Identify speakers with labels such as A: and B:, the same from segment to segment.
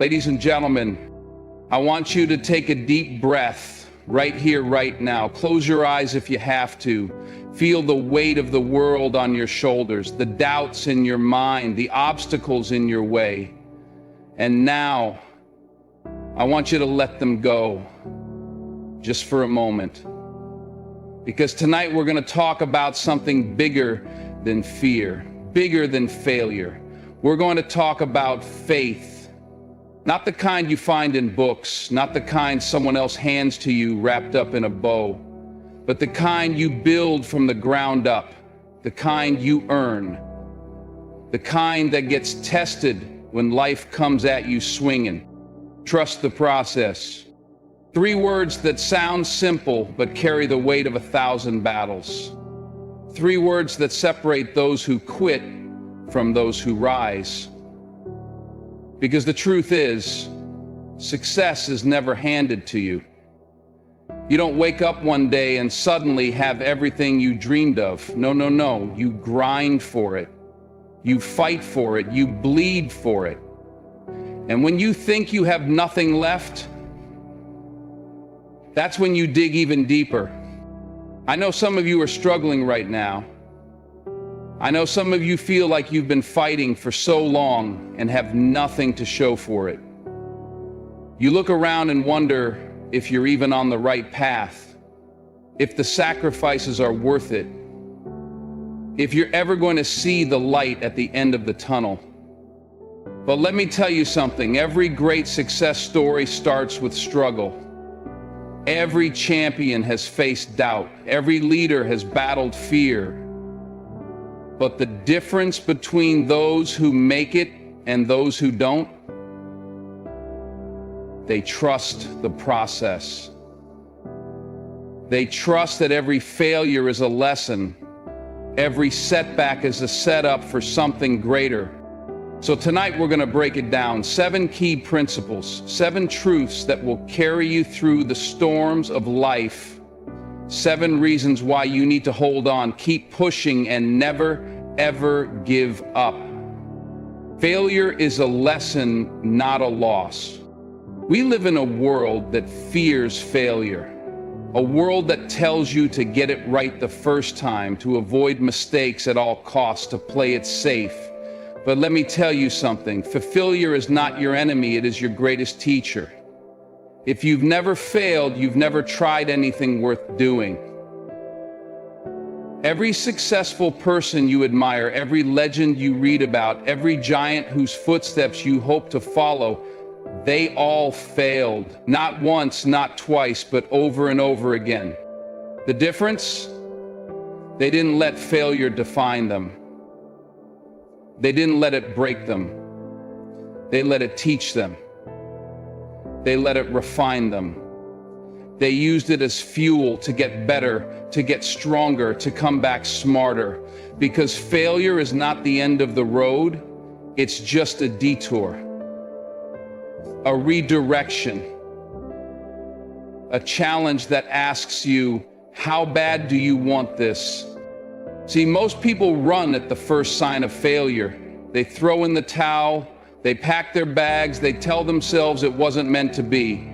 A: Ladies and gentlemen, I want you to take a deep breath right here, right now. Close your eyes if you have to. Feel the weight of the world on your shoulders, the doubts in your mind, the obstacles in your way. And now, I want you to let them go just for a moment. Because tonight we're going to talk about something bigger than fear, bigger than failure. We're going to talk about faith. Not the kind you find in books, not the kind someone else hands to you wrapped up in a bow, but the kind you build from the ground up, the kind you earn, the kind that gets tested when life comes at you swinging. Trust the process. 3 words that sound simple but carry the weight of 1,000 battles. 3 words that separate those who quit from those who rise. Because the truth is, success is never handed to you. You don't wake up one day and suddenly have everything you dreamed of. No. You grind for it. You fight for it. You bleed for it. And when you think you have nothing left, that's when you dig even deeper. I know some of you are struggling right now. I know some of you feel like you've been fighting for so long and have nothing to show for it. You look around and wonder if you're even on the right path, if the sacrifices are worth it, if you're ever going to see the light at the end of the tunnel. But let me tell you something, every great success story starts with struggle. Every champion has faced doubt. Every leader has battled fear. But the difference between those who make it and those who don't, they trust the process. They trust that every failure is a lesson. Every setback is a setup for something greater. So tonight we're going to break it down. 7 key principles, 7 truths that will carry you through the storms of life. 7 reasons why you need to hold on, keep pushing, and never, ever give up. Failure is a lesson, not a loss. We live in a world that fears failure, a world that tells you to get it right the first time, to avoid mistakes at all costs, to play it safe. But let me tell you something, failure is not your enemy, it is your greatest teacher. If you've never failed, you've never tried anything worth doing. Every successful person you admire, every legend you read about, every giant whose footsteps you hope to follow, they all failed. Not once, not twice, but over and over again. The difference? They didn't let failure define them. They didn't let it break them. They let it teach them. They let it refine them. They used it as fuel to get better, to get stronger, to come back smarter. Because failure is not the end of the road, it's just a detour, a redirection, a challenge that asks you, how bad do you want this? See, most people run at the first sign of failure. They throw in the towel, they pack their bags, they tell themselves it wasn't meant to be.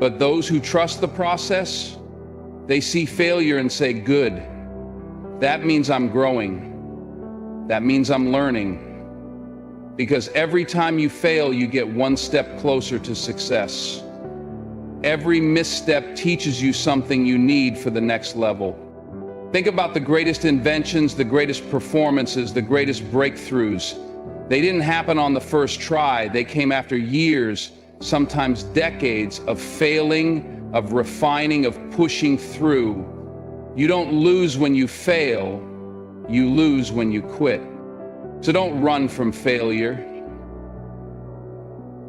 A: But those who trust the process, they see failure and say, good. That means I'm growing. That means I'm learning. Because every time you fail, you get one step closer to success. Every misstep teaches you something you need for the next level. Think about the greatest inventions, the greatest performances, the greatest breakthroughs. They didn't happen on the first try. They came after years, sometimes decades of failing, of refining, of pushing through. You don't lose when you fail, you lose when you quit. So don't run from failure.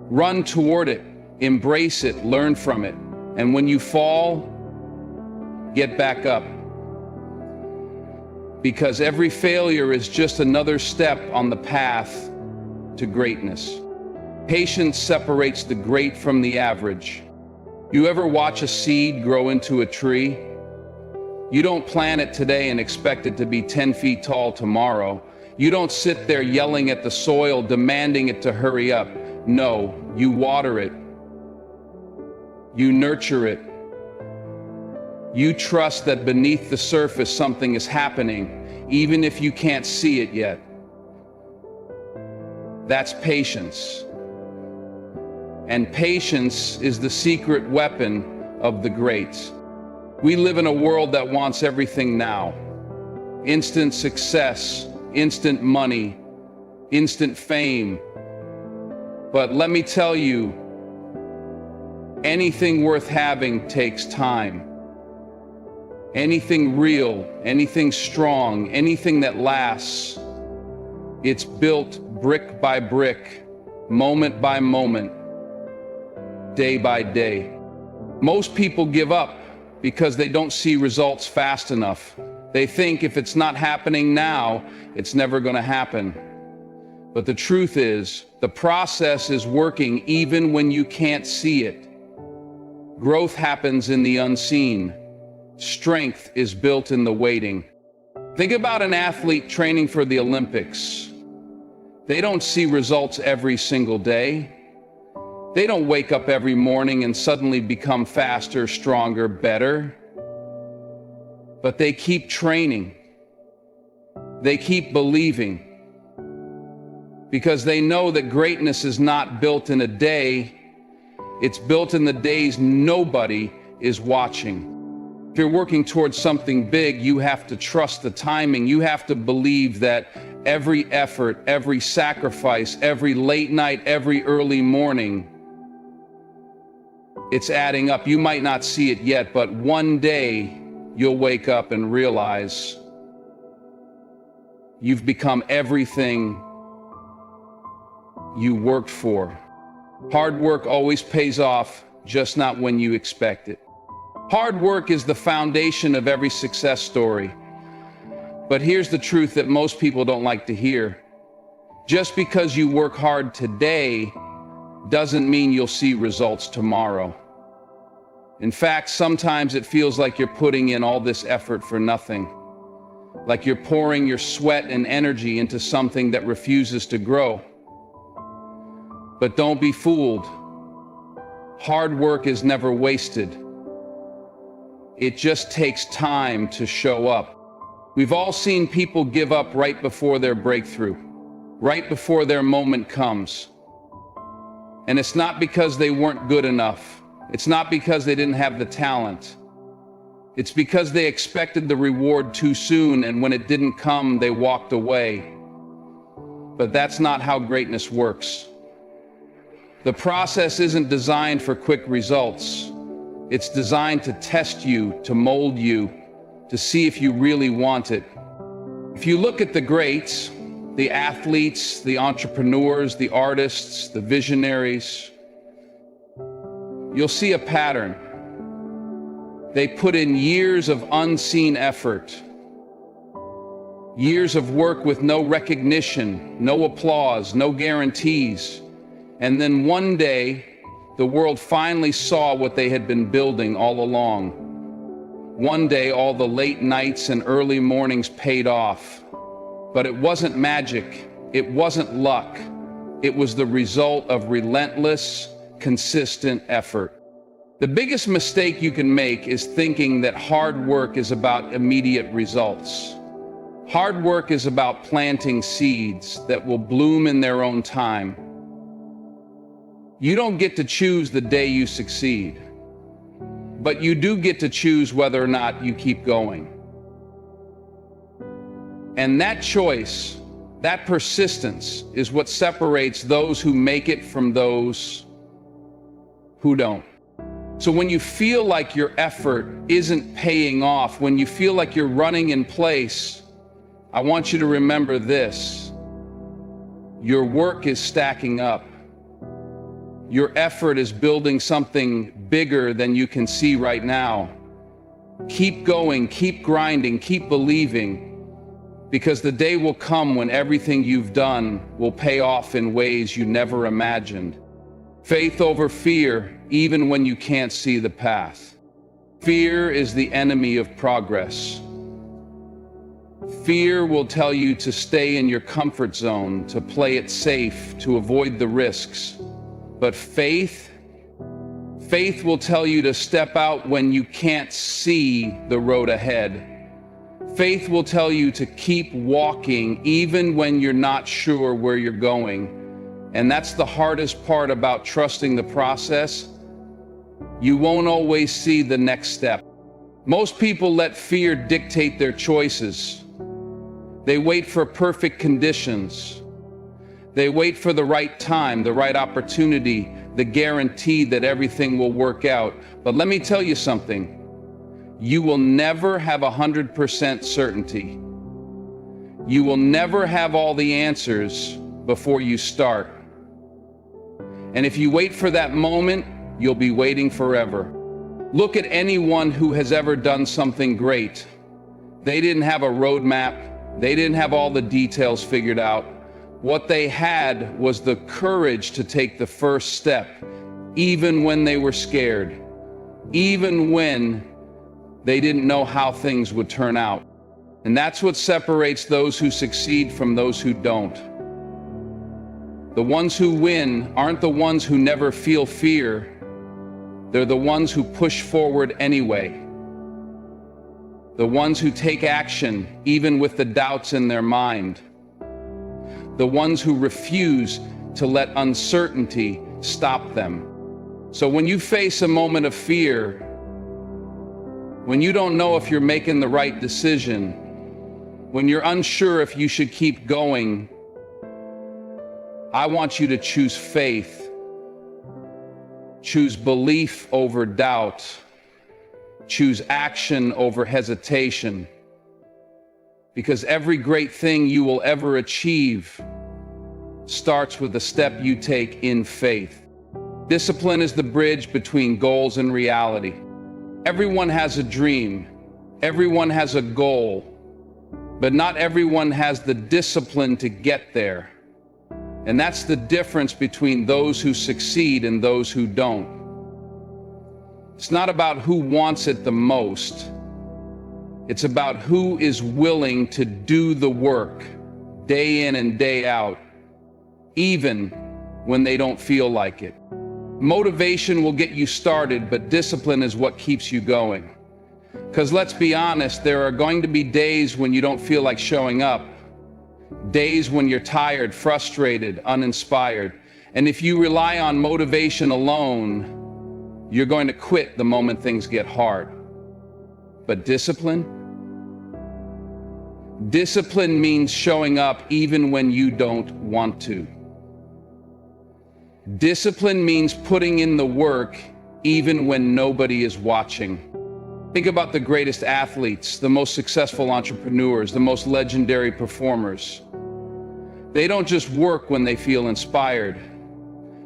A: Run toward it, embrace it, learn from it. And when you fall, get back up. Because every failure is just another step on the path to greatness. Patience separates the great from the average. You ever watch a seed grow into a tree? You don't plant it today and expect it to be 10 feet tall tomorrow. You don't sit there yelling at the soil, demanding it to hurry up. No, you water it. You nurture it. You trust that beneath the surface something is happening, even if you can't see it yet. That's patience. And patience is the secret weapon of the greats. We live in a world that wants everything now. Instant success, instant money, instant fame. But let me tell you, anything worth having takes time. Anything real, anything strong, anything that lasts, it's built brick by brick, moment by moment, day by day. Most people give up because they don't see results fast enough. They think if it's not happening now, it's never going to happen. But the truth is, the process is working even when you can't see it. Growth happens in the unseen. Strength is built in the waiting. Think about an athlete training for the Olympics. They don't see results every single day. They don't wake up every morning and suddenly become faster, stronger, better. But they keep training. They keep believing. Because they know that greatness is not built in a day. It's built in the days nobody is watching. If you're working towards something big, you have to trust the timing. You have to believe that every effort, every sacrifice, every late night, every early morning, it's adding up. You might not see it yet, but one day you'll wake up and realize you've become everything you worked for. Hard work always pays off, just not when you expect it. Hard work is the foundation of every success story. But here's the truth that most people don't like to hear. Just because you work hard today doesn't mean you'll see results tomorrow. In fact, sometimes it feels like you're putting in all this effort for nothing. Like you're pouring your sweat and energy into something that refuses to grow. But don't be fooled. Hard work is never wasted. It just takes time to show up. We've all seen people give up right before their breakthrough, right before their moment comes. And it's not because they weren't good enough. It's not because they didn't have the talent. It's because they expected the reward too soon, and when it didn't come, they walked away. But that's not how greatness works. The process isn't designed for quick results. It's designed to test you, to mold you, to see if you really want it. If you look at the greats, the athletes, the entrepreneurs, the artists, the visionaries, you'll see a pattern. They put in years of unseen effort, years of work with no recognition, no applause, no guarantees. And then one day, the world finally saw what they had been building all along. One day, all the late nights and early mornings paid off. But it wasn't magic. It wasn't luck. It was the result of relentless, consistent effort. The biggest mistake you can make is thinking that hard work is about immediate results. Hard work is about planting seeds that will bloom in their own time. You don't get to choose the day you succeed, but you do get to choose whether or not you keep going. And that choice, that persistence, is what separates those who make it from those who don't. So when you feel like your effort isn't paying off, when you feel like you're running in place, I want you to remember this. Your work is stacking up. Your effort is building something bigger than you can see right now. Keep going, keep grinding, keep believing, because the day will come when everything you've done will pay off in ways you never imagined. Faith over fear, even when you can't see the path. Fear is the enemy of progress. Fear will tell you to stay in your comfort zone, to play it safe, to avoid the risks. But faith will tell you to step out when you can't see the road ahead. Faith will tell you to keep walking even when you're not sure where you're going. And that's the hardest part about trusting the process. You won't always see the next step. Most people let fear dictate their choices. They wait for perfect conditions. They wait for the right time, the right opportunity, the guarantee that everything will work out. But let me tell you something. You will never have 100% certainty. You will never have all the answers before you start. And if you wait for that moment, you'll be waiting forever. Look at anyone who has ever done something great. They didn't have a roadmap. They didn't have all the details figured out. What they had was the courage to take the first step, even when they were scared, even when they didn't know how things would turn out. And that's what separates those who succeed from those who don't. The ones who win aren't the ones who never feel fear. They're the ones who push forward anyway. The ones who take action even with the doubts in their mind. The ones who refuse to let uncertainty stop them. So when you face a moment of fear, when you don't know if you're making the right decision, when you're unsure if you should keep going, I want you to choose faith. Choose belief over doubt. Choose action over hesitation. Because every great thing you will ever achieve starts with the step you take in faith. Discipline is the bridge between goals and reality. Everyone has a dream. Everyone has a goal. But not everyone has the discipline to get there. And that's the difference between those who succeed and those who don't. It's not about who wants it the most. It's about who is willing to do the work day in and day out, even when they don't feel like it. Motivation will get you started, but discipline is what keeps you going. Because let's be honest, there are going to be days when you don't feel like showing up. Days when you're tired, frustrated, uninspired. And if you rely on motivation alone, you're going to quit the moment things get hard. But discipline means showing up even when you don't want to. Discipline means putting in the work even when nobody is watching. Think about the greatest athletes, the most successful entrepreneurs, the most legendary performers. They don't just work when they feel inspired.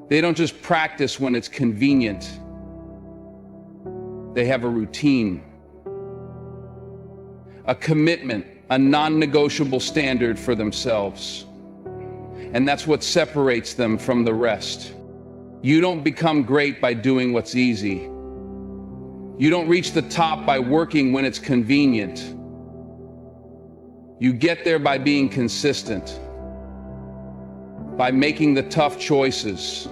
A: They don't just practice when it's convenient. They have a routine, a commitment, a non-negotiable standard for themselves. And that's what separates them from the rest. You don't become great by doing what's easy. You don't reach the top by working when it's convenient. You get there by being consistent, by making the tough choices,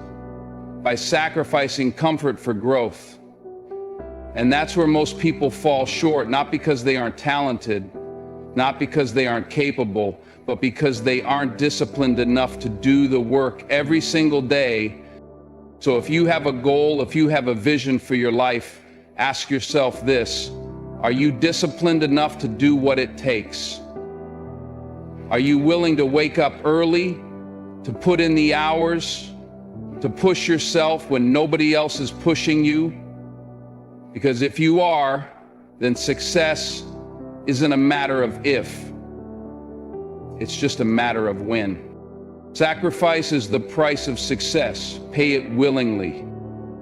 A: by sacrificing comfort for growth. And that's where most people fall short, not because they aren't talented, not because they aren't capable, but because they aren't disciplined enough to do the work every single day. So if you have a goal, if you have a vision for your life, ask yourself this: are you disciplined enough to do what it takes? Are you willing to wake up early, to put in the hours, to push yourself when nobody else is pushing you? Because if you are, then success isn't a matter of if, it's just a matter of when. Sacrifice is the price of success. Pay it willingly.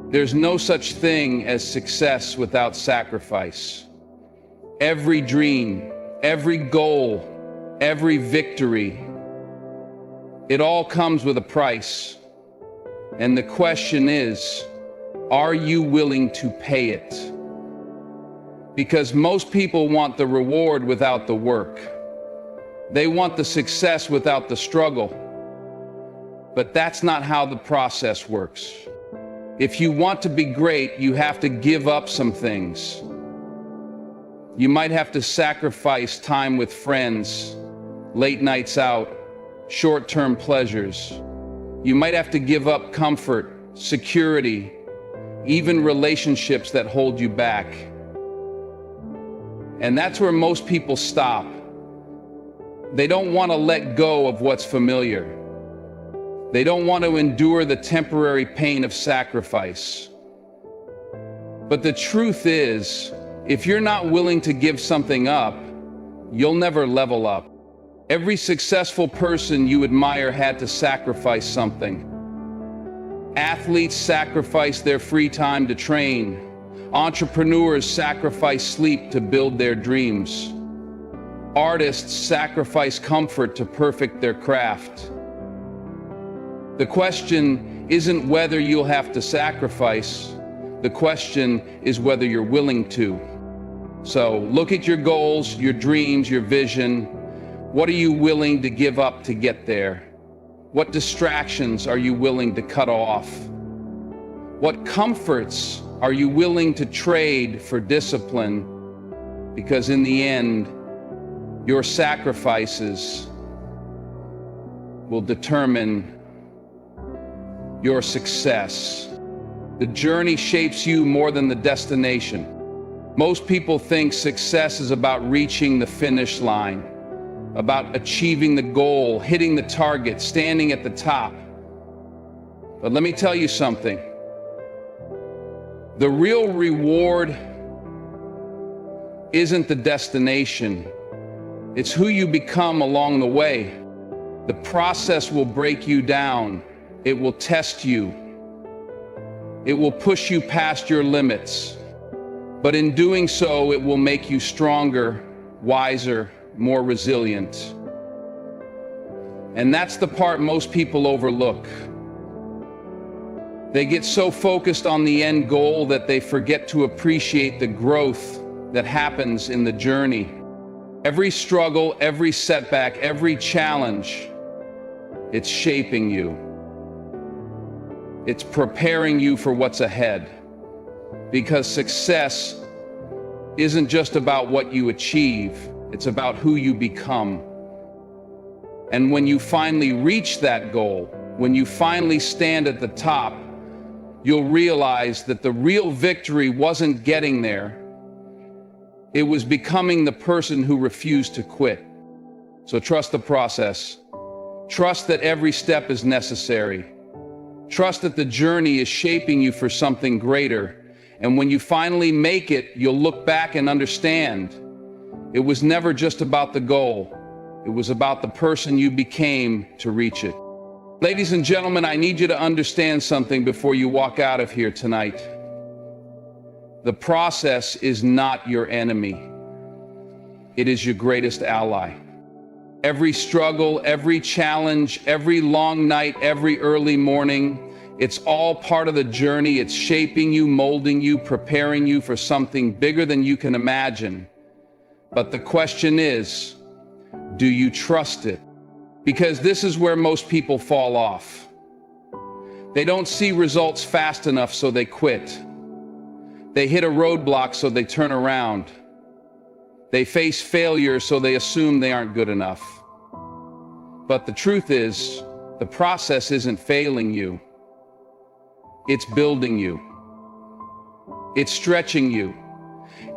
A: There's no such thing as success without sacrifice. Every dream, every goal, every victory, it all comes with a price. And the question is, are you willing to pay it? Because most people want the reward without the work. They want the success without the struggle. But that's not how the process works. If you want to be great, you have to give up some things. You might have to sacrifice time with friends, late nights out, short-term pleasures. You might have to give up comfort, security, even relationships that hold you back. And that's where most people stop. They don't want to let go of what's familiar. They don't want to endure the temporary pain of sacrifice. But the truth is, if you're not willing to give something up, you'll never level up. Every successful person you admire had to sacrifice something. Athletes sacrifice their free time to train. Entrepreneurs sacrifice sleep to build their dreams. Artists sacrifice comfort to perfect their craft. The question isn't whether you'll have to sacrifice. The question is whether you're willing to. So look at your goals, your dreams, your vision. What are you willing to give up to get there? What distractions are you willing to cut off? What comforts are you willing to trade for discipline? Because in the end, your sacrifices will determine your success. The journey shapes you more than the destination. Most people think success is about reaching the finish line, about achieving the goal, hitting the target, standing at the top. But let me tell you something. The real reward isn't the destination. It's who you become along the way. The process will break you down. It will test you. It will push you past your limits. But in doing so, it will make you stronger, wiser, more resilient. And that's the part most people overlook. They get so focused on the end goal that they forget to appreciate the growth that happens in the journey. Every struggle, every setback, every challenge, it's shaping you. It's preparing you for what's ahead. Because success isn't just about what you achieve, it's about who you become. And when you finally reach that goal, when you finally stand at the top, you'll realize that the real victory wasn't getting there. It was becoming the person who refused to quit. So trust the process. Trust that every step is necessary. Trust that the journey is shaping you for something greater. And when you finally make it, you'll look back and understand it was never just about the goal. It was about the person you became to reach it. Ladies and gentlemen, I need you to understand something before you walk out of here tonight. The process is not your enemy. It is your greatest ally. Every struggle, every challenge, every long night, every early morning, it's all part of the journey. It's shaping you, molding you, preparing you for something bigger than you can imagine. But the question is, do you trust it? Because this is where most people fall off. They don't see results fast enough, so they quit. They hit a roadblock, so they turn around. They face failure, so they assume they aren't good enough. But the truth is, the process isn't failing you. It's building you. It's stretching you.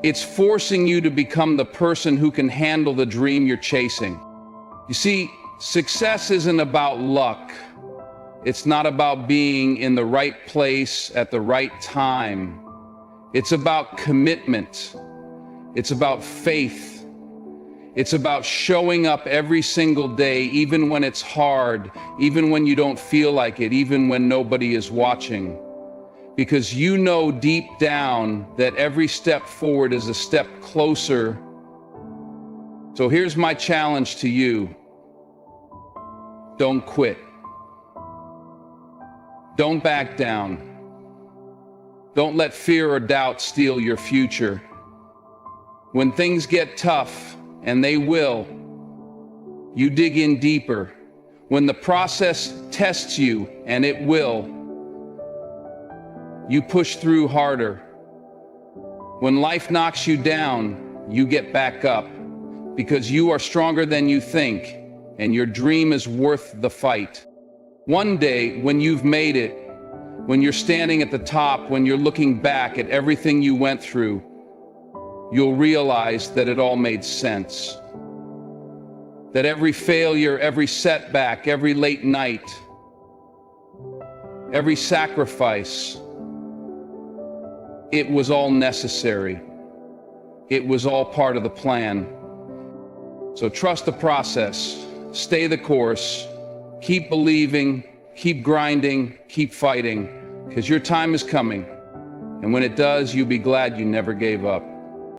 A: It's forcing you to become the person who can handle the dream you're chasing. You see, success isn't about luck. It's not about being in the right place at the right time. It's about commitment. It's about faith. It's about showing up every single day, even when it's hard, even when you don't feel like it, even when nobody is watching. Because you know deep down that every step forward is a step closer. So here's my challenge to you. Don't quit. Don't back down. Don't let fear or doubt steal your future. When things get tough, and they will, you dig in deeper. When the process tests you, and it will, you push through harder. When life knocks you down, you get back up, because you are stronger than you think, and your dream is worth the fight. One day, when you've made it, when you're standing at the top, when you're looking back at everything you went through, you'll realize that it all made sense. That every failure, every setback, every late night, every sacrifice, it was all necessary. It was all part of the plan. So trust the process, stay the course, keep believing, keep grinding, keep fighting, because your time is coming. And when it does, you'll be glad you never gave up.